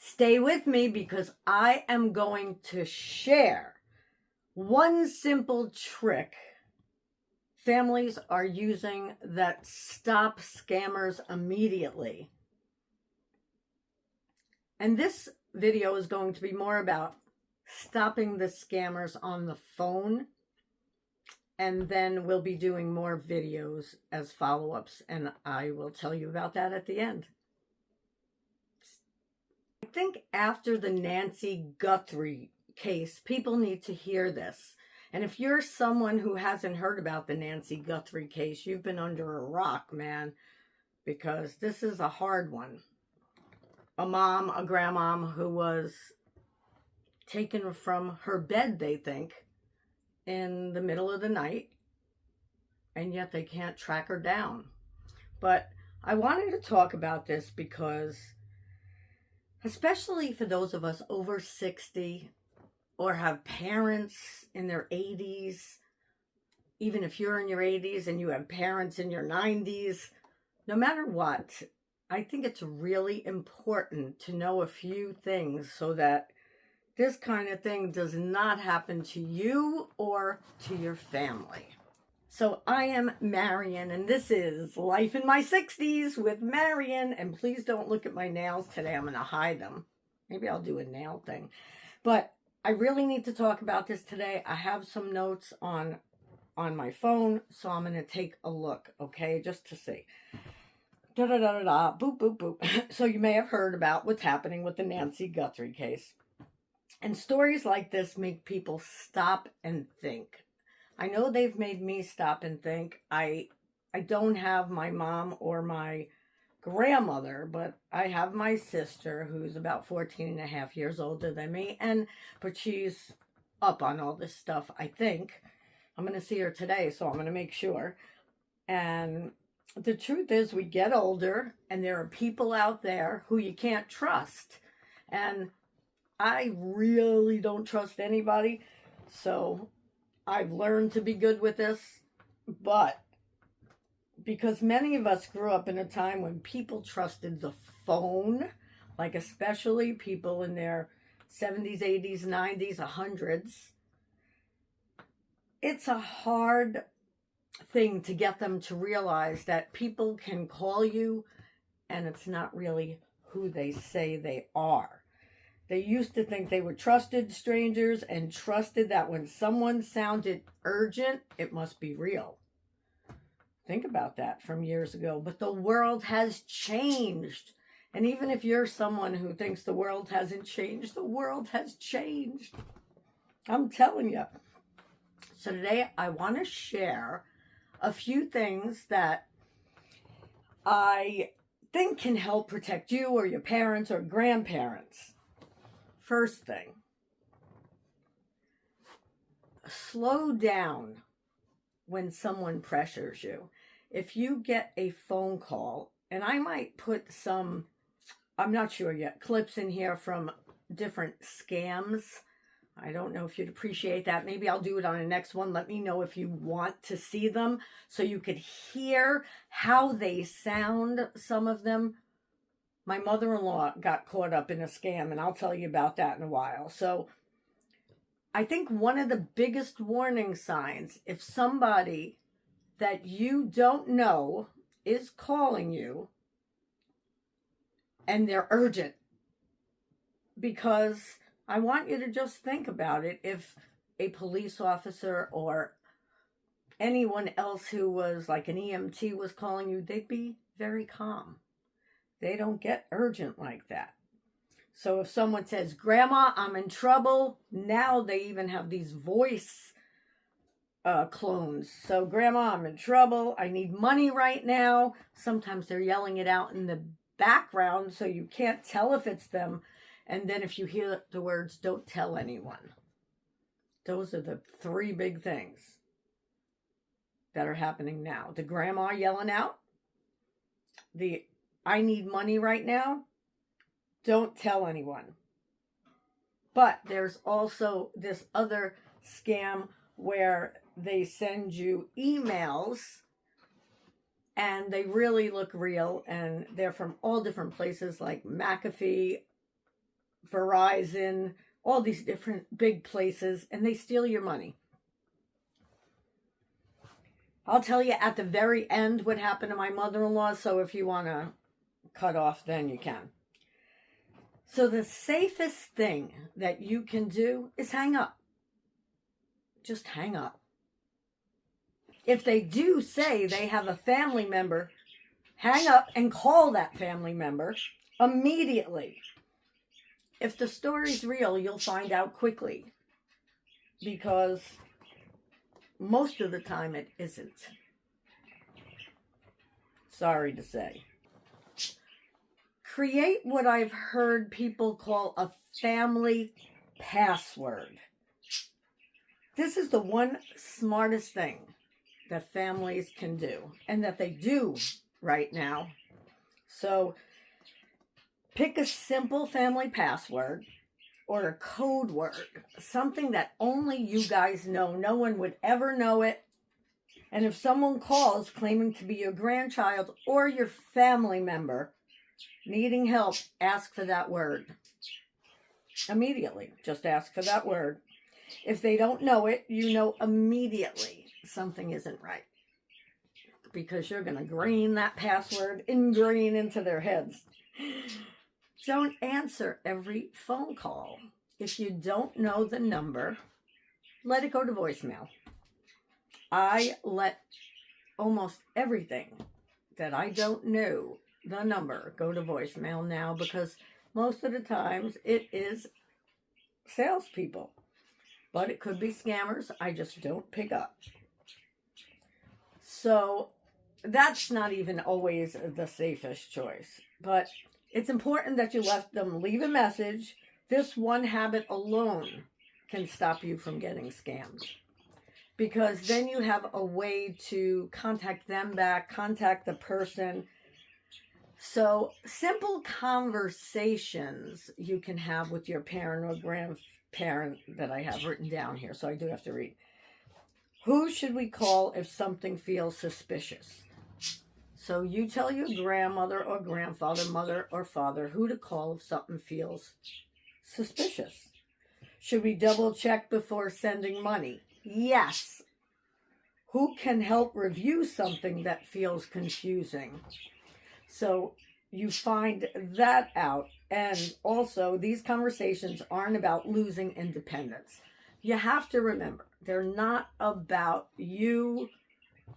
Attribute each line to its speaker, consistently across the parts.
Speaker 1: Stay with me because I am going to share one simple trick families are using that stops scammers immediately. And this video is going to be more about stopping the scammers on the phone. And then we'll be doing more videos as follow-ups, and I will tell you about that at the end. I think after the Nancy Guthrie case, people need to hear this. And if you're someone who hasn't heard about the Nancy Guthrie case, you've been under a rock, man, because this is a hard one. A mom, a grandmom who was taken from her bed, they think, in the middle of the night, and yet they can't track her down. But I wanted to talk about this because, especially for those of us over 60 or have parents in their 80s, even if you're in your 80s and you have parents in your 90s, no matter what, I think it's really important to know a few things so that this kind of thing does not happen to you or to your family. So I am Marian, and this is Life in My 60s with Marian. And please don't look at my nails today. I'm going to hide them. Maybe I'll do a nail thing. But I really need to talk about this today. I have some notes on my phone, so I'm going to take a look, okay, just to see. Da-da-da-da-da, boop, boop, boop. So you may have heard about what's happening with the Nancy Guthrie case. And stories like this make people stop and think. I know they've made me stop and think. I don't have my mom or my grandmother, but I have my sister who's about 14 and a half years older than me, but she's up on all this stuff, I think. I'm going to see her today, so I'm going to make sure. And the truth is, we get older, and there are people out there who you can't trust. And I really don't trust anybody, so I've learned to be good with this. But because many of us grew up in a time when people trusted the phone, like especially people in their 70s, 80s, 90s, 100s, it's a hard thing to get them to realize that people can call you and it's not really who they say they are. They used to think they were trusted strangers and trusted that when someone sounded urgent, it must be real. Think about that from years ago. But the world has changed. And even if you're someone who thinks the world hasn't changed, the world has changed. I'm telling you. So today I want to share a few things that I think can help protect you or your parents or grandparents. First thing, slow down when someone pressures you. If you get a phone call, and I might put some, I'm not sure yet, clips in here from different scams. I don't know if you'd appreciate that. Maybe I'll do it on the next one. Let me know if you want to see them so you could hear how they sound, some of them. My mother-in-law got caught up in a scam, and I'll tell you about that in a while. So I think one of the biggest warning signs, if somebody that you don't know is calling you and they're urgent, because I want you to just think about it. If a police officer or anyone else who was like an EMT was calling you, they'd be very calm. They don't get urgent like that. So if someone says, Grandma, I'm in trouble, now they even have these voice clones. So, Grandma, I'm in trouble. I need money right now. Sometimes they're yelling it out in the background so you can't tell if it's them. And then if you hear the words, don't tell anyone. Those are the three big things that are happening now. The grandma yelling out, the I need money right now, don't tell anyone. But there's also this other scam where they send you emails and they really look real, and they're from all different places like McAfee, Verizon, all these different big places, and they steal your money. I'll tell you at the very end what happened to my mother-in-law, so if you want to cut off, then you can. So the safest thing that you can do is hang up. Just hang up. If they do say they have a family member, hang up and call that family member immediately. If the story's real, you'll find out quickly, because most of the time it isn't. Sorry to say. Create what I've heard people call a family password. This is the one smartest thing that families can do, and that they do right now. So pick a simple family password or a code word, something that only you guys know. No one would ever know it. And if someone calls claiming to be your grandchild or your family member needing help, ask for that word. Immediately, just ask for that word. If they don't know it, you know immediately something isn't right, because you're going to ingrain that password into their heads. Don't answer every phone call. If you don't know the number, let it go to voicemail. I let almost everything that I don't know the number go to voicemail now, because most of the times it is salespeople. But it could be scammers. I just don't pick up. So that's not even always the safest choice. But it's important that you let them leave a message. This one habit alone can stop you from getting scammed, because then you have a way to contact them back, contact the person. So simple conversations you can have with your parent or grandparent that I have written down here, so I do have to read. Who should we call if something feels suspicious? So you tell your grandmother or grandfather, mother or father, who to call if something feels suspicious. Should we double check before sending money? Yes. Who can help review something that feels confusing? So you find that out. And also, these conversations aren't about losing independence. You have to remember, they're not about you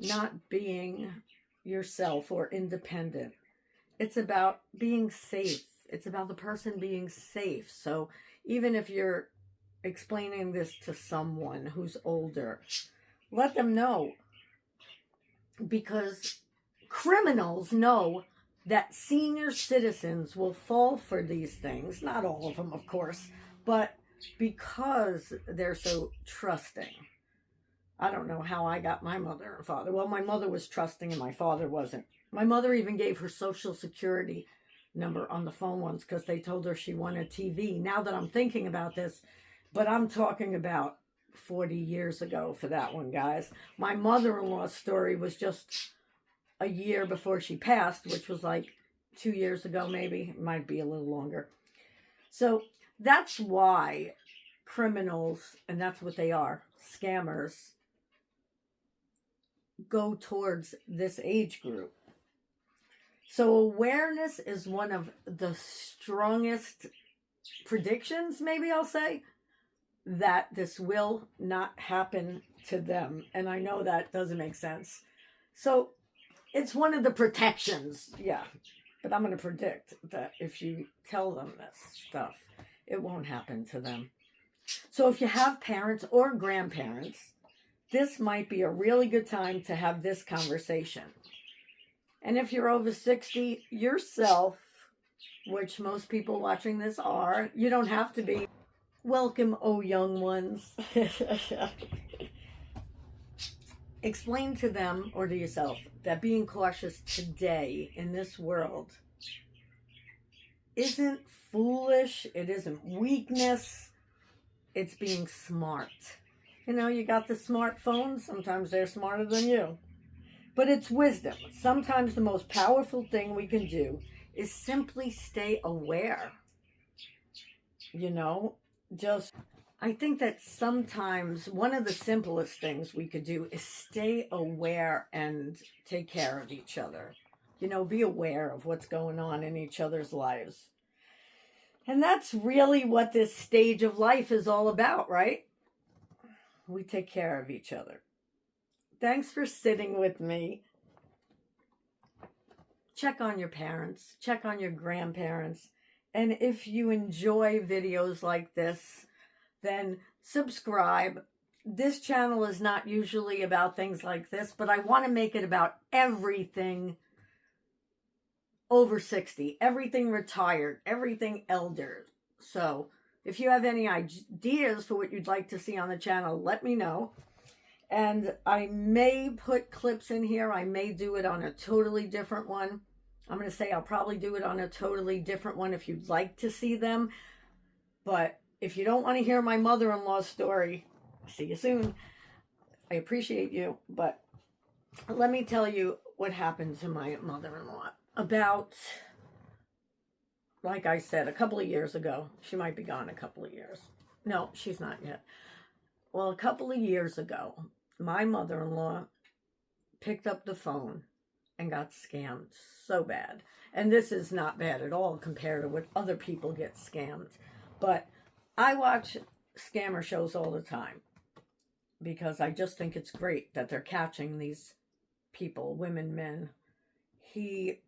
Speaker 1: not being yourself or independent. It's about being safe. It's about the person being safe. So even if you're explaining this to someone who's older, let them know, because criminals know that senior citizens will fall for these things. Not all of them, of course, but because they're so trusting. I don't know how I got my mother and father. Well, my mother was trusting and my father wasn't. My mother even gave her social security number on the phone once because they told her she won a TV. Now that I'm thinking about this, but I'm talking about 40 years ago for that one, guys. My mother-in-law's story was just a year before she passed, which was like 2 years ago, maybe. It might be a little longer. So that's why criminals, and that's what they are, scammers, go towards this age group. So awareness is one of the strongest predictions, maybe I'll say, that this will not happen to them. And I know that doesn't make sense. So it's one of the protections, yeah. But I'm going to predict that if you tell them this stuff, it won't happen to them. So if you have parents or grandparents, this might be a really good time to have this conversation. And if you're over 60 yourself, which most people watching this are, you don't have to be. Welcome, oh young ones. Explain to them or to yourself that being cautious today in this world isn't foolish, it isn't weakness, it's being smart. You know, you got the smartphones, sometimes they're smarter than you. But it's wisdom. Sometimes the most powerful thing we can do is simply stay aware. you know, just, I think that sometimes one of the simplest things we could do is stay aware and take care of each other. You know, be aware of what's going on in each other's lives. And that's really what this stage of life is all about, right? We take care of each other. Thanks for sitting with me. Check on your parents, check on your grandparents. And if you enjoy videos like this, then subscribe. This channel is not usually about things like this, but I want to make it about everything over 60, everything retired, everything elder. So if you have any ideas for what you'd like to see on the channel, let me know. And I may put clips in here. I may do it on a totally different one. I'm going to say I'll probably do it on a totally different one if you'd like to see them. But if you don't want to hear my mother-in-law story, see you soon. I appreciate you. But let me tell you what happened to my mother-in-law. About, like I said, a couple of years ago. She might be gone a couple of years. No, she's not yet. Well, a couple of years ago, my mother-in-law picked up the phone and got scammed so bad. And this is not bad at all compared to what other people get scammed. But I watch scammer shows all the time because I just think it's great that they're catching these people, women, men, he,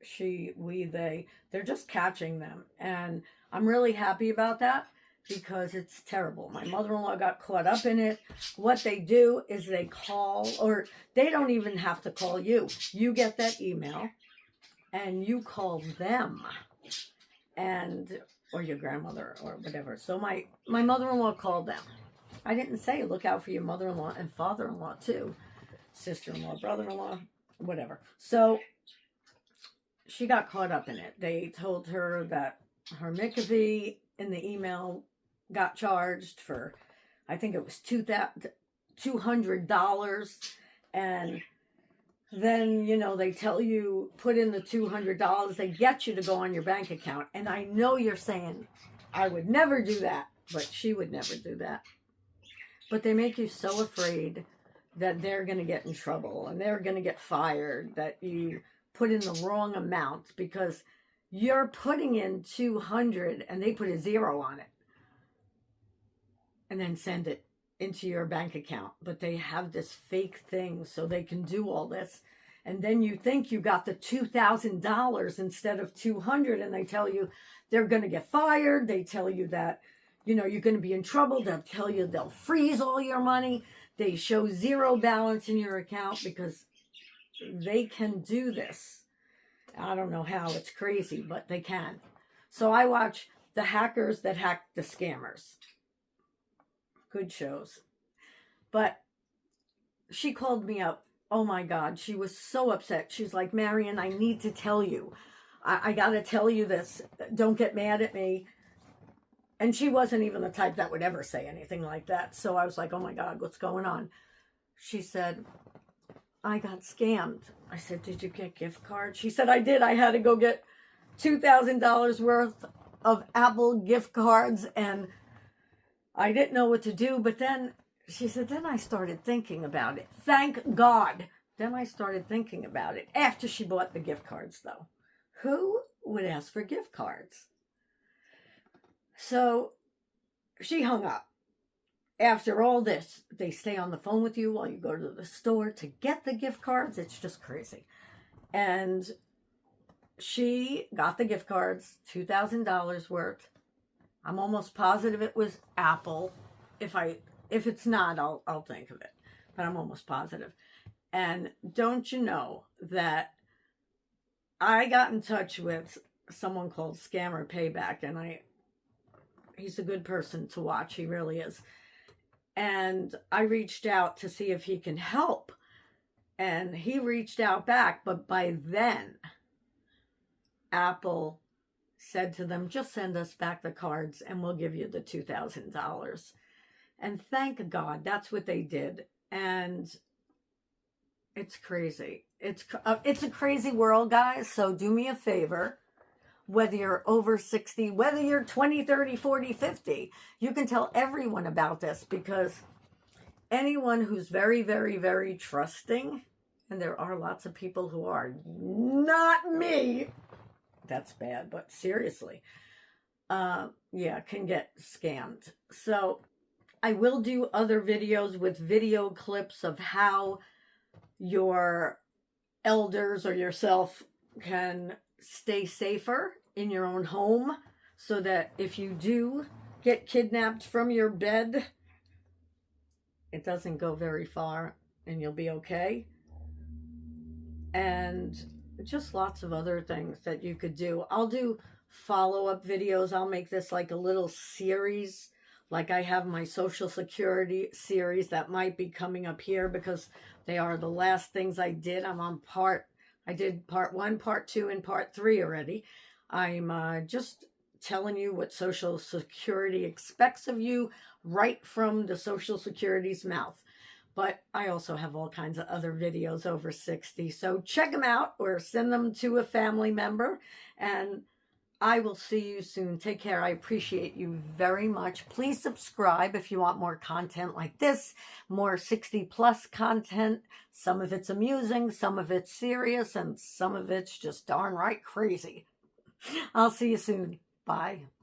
Speaker 1: she, we, they. They're just catching them. And I'm really happy about that, because it's terrible. My mother-in-law got caught up in it. What they do is they call, or they don't even have to call you. You get that email and you call them, and or your grandmother or whatever. So my mother-in-law called them. I didn't say look out for your mother-in-law and father-in-law too. Sister-in-law, brother-in-law, whatever. So she got caught up in it. They told her that her McAfee in the email got charged for, I think it was $200. And then, you know, they tell you, put in the $200. They get you to go on your bank account. And I know you're saying, I would never do that. But she would never do that. But they make you so afraid that they're going to get in trouble and they're going to get fired, that you put in the wrong amount because you're putting in 200 and they put a 0 on it and then send it into your bank account. But they have this fake thing so they can do all this. And then you think you got the $2,000 instead of 200, and they tell you they're going to get fired. They tell you that, you know, you're going to be in trouble. They'll tell you they'll freeze all your money. They show 0 balance in your account because they can do this. I don't know how, it's crazy, but they can. So I watch the hackers that hack the scammers. Good shows. But she called me up. Oh my God, she was so upset. She's like, Marian, I need to tell you. I got to tell you this. Don't get mad at me. And she wasn't even the type that would ever say anything like that. So I was like, oh my God, what's going on? She said, I got scammed. I said, did you get gift cards? She said, I did. I had to go get $2,000 worth of Apple gift cards, and I didn't know what to do. But then she said, then I started thinking about it. Thank God. Then I started thinking about it after she bought the gift cards, though. Who would ask for gift cards? So she hung up. After all this, they stay on the phone with you while you go to the store to get the gift cards. It's just crazy. And she got the gift cards, $2,000 worth. I'm almost positive it was Apple. If it's not, I'll think of it. But I'm almost positive. And don't you know that I got in touch with someone called Scammer Payback, and he's a good person to watch. He really is. And I reached out to see if he can help. And he reached out back. But by then, Apple said to them, just send us back the cards and we'll give you the $2,000. And thank God that's what they did. And it's crazy. It's a crazy world, guys. So do me a favor. whether you're over 60, whether you're 20, 30, 40, 50. You can tell everyone about this, because anyone who's very, very, very trusting, and there are lots of people who are, not me, that's bad, but seriously, yeah, can get scammed. So I will do other videos with video clips of how your elders or yourself can stay safer in your own home, so that if you do get kidnapped from your bed, it doesn't go very far and you'll be okay. And just lots of other things that you could do. I'll do follow-up videos. I'll make this like a little series, like I have my Social Security series that might be coming up here, because they are the last things I did. I did part 1, part 2, and part 3 already. I'm just telling you what Social Security expects of you right from the Social Security's mouth. But I also have all kinds of other videos over 60. So check them out or send them to a family member. And I will see you soon. Take care. I appreciate you very much. Please subscribe if you want more content like this, more 60+ content. Some of it's amusing, some of it's serious, and some of it's just darn right crazy. I'll see you soon. Bye.